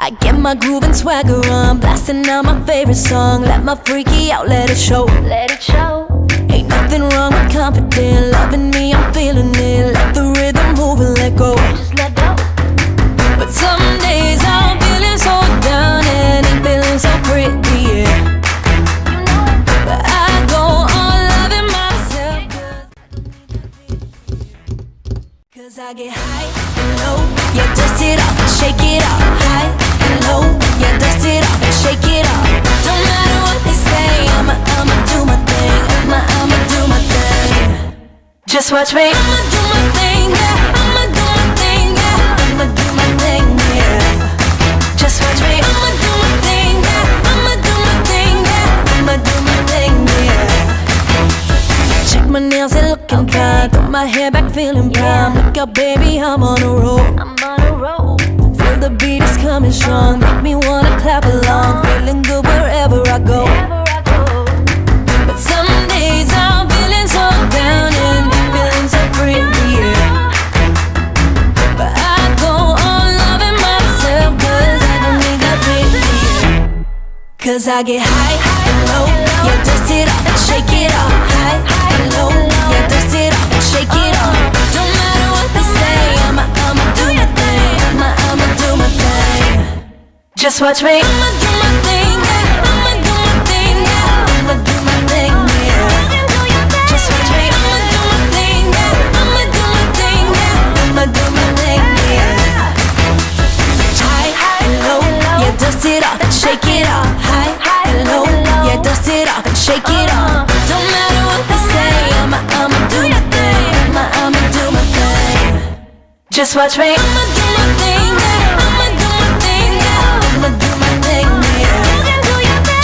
I get my groove and swagger on, blasting out my favorite song. Let my freaky out, let it show. Let it show. Ain't nothing wrong with confident, loving me, I'm feeling it. Let the rhythm move and let go. Just let go. But some days I'm feeling so down and ain't feeling so pretty, yeah. But I go on loving myself, cause I get high and low, yeah, dust it off and shake it off. High and low, yeah, dust it off and shake it off. Don't matter what they say, I'ma do my thing. I'ma do my thing. Just watch me. I'ma do my thing, yeah. I'ma do my thing, yeah. I'ma do my thing, yeah. Just watch me. I'ma do my thing, yeah. I'ma do my thing, yeah. I'ma do my thing, yeah. Check my nails, they looking fine. Throw my hair back, feeling prime. Look out, baby, I'm on a roll. I'm on a roll. Feel the beat is coming strong. Make me wanna clap along. Feeling good wherever I go. But some days I'm feeling so down and feeling so pretty, yeah. But I go on loving myself, cause I don't need that pretty, yeah. Cause I get high and low, yeah, dust it off and shake it off. High and low, yeah, dust it off and shake it off. Don't matter what they say, I'ma do my thing. I'ma do my thing. Just watch me. I'ma do my thing, yeah. I'ma do my thing, yeah. I'ma do my thing, yeah. Just watch me. I'ma do my thing, yeah. I'ma do my thing, yeah. I'ma do my thing, yeah. High and low, yeah, dust it off and shake it off. High and low, yeah, dust it off and shake it off. Don't matter what they say, I'ma do my thing. I'ma do my thing. Just watch me. I'ma do my thing, yeah. I'ma do my thing, yeah. I'ma do my thing, yeah.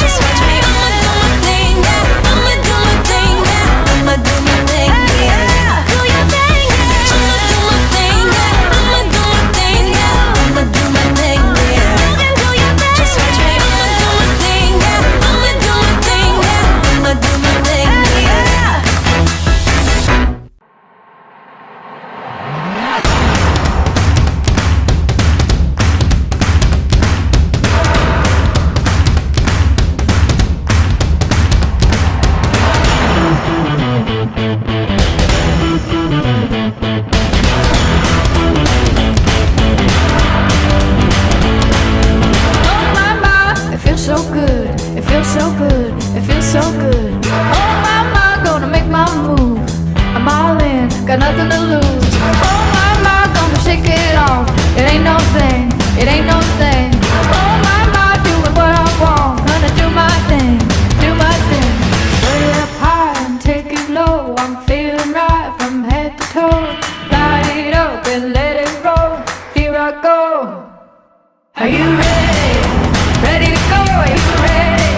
Just watch me. I'ma do my thing, yeah. I'ma do my thing, yeah. I'ma do my thing, yeah. Do your thing, yeah. I'ma do my thing, yeah. I'ma do my thing, yeah. I'ma do my thing, yeah. Just watch me. I'ma do my thing, yeah. I'ma do my thing, yeah. I'ma do my thing, yeah. Got nothing to lose. Oh my, gonna shake it off. It ain't no thing, it ain't no thing. Oh my, doing what I want. Gonna do my thing, do my thing. Put it up high and take it low. I'm feeling right from head to toe. Light it up and let it roll. Here I go. Are you ready? Ready to go? Are you ready?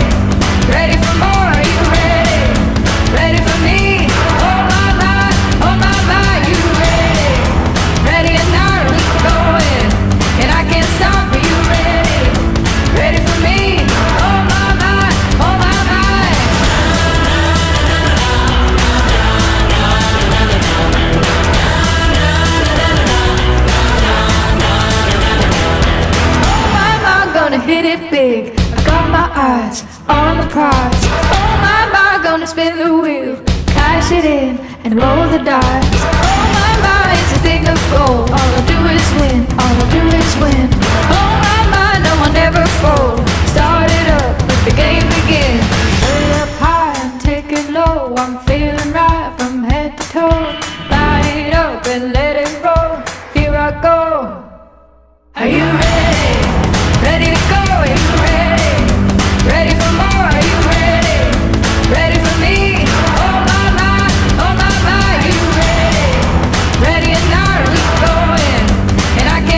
Ready for more? Are you ready? Ready for me? Oh my. You ready? Ready or not, we going. And I can't stop. Are you ready? Ready for me? Oh my, oh my. Oh my, gonna hit it big. I got my eyes on the prize. Oh my, gonna spin the wheel, cash it in and roll the dice. Oh my, it's a thing of gold. All I do is win, all I do is win. Oh my, no one ever fold. Start it up, let the game begin. Put it up high and take it low. I'm feeling right from head to toe. Light it up and let it roll. Here I go. Are you ready? Ready to go? Are you ready? Ready for more? Are you ready? Ready for me? Oh my. You ready? Ready or not, we going. And I can't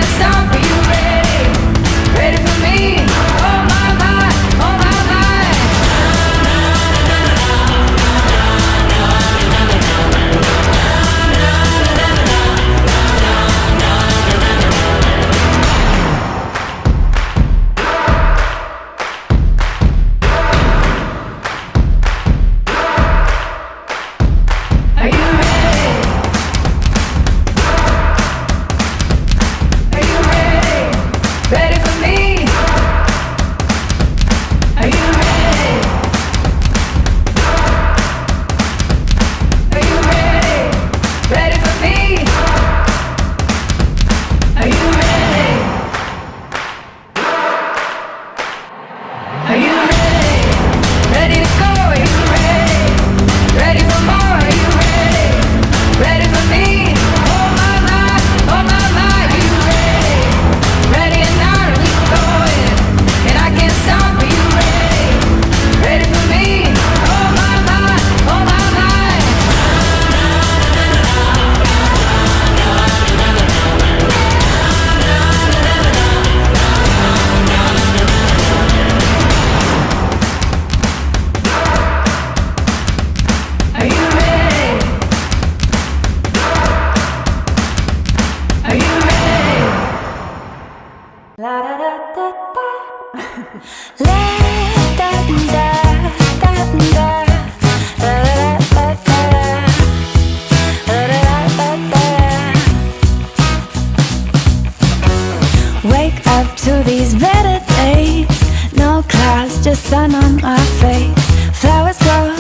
Wake up to these better days. No clouds, just sun on my face. Flowers grow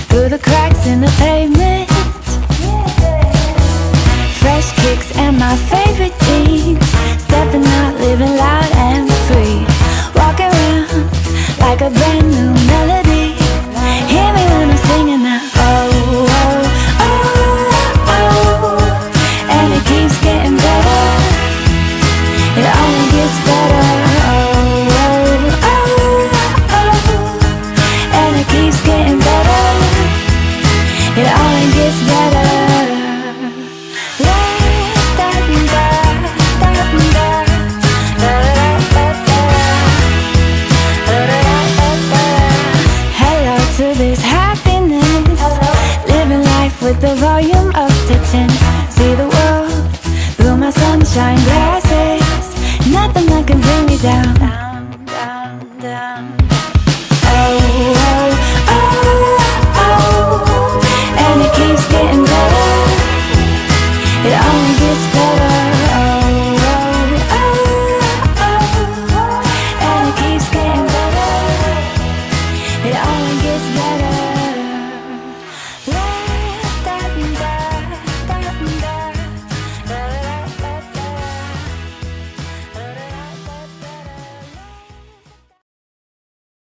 through the cracks in the pavement. Fresh kicks and my favorite jeans. Stepping out, living loud and free. Walk around like a brand new melody. Hear me when I'm singing now. Oh, oh, oh, oh. And it keeps getting better. It only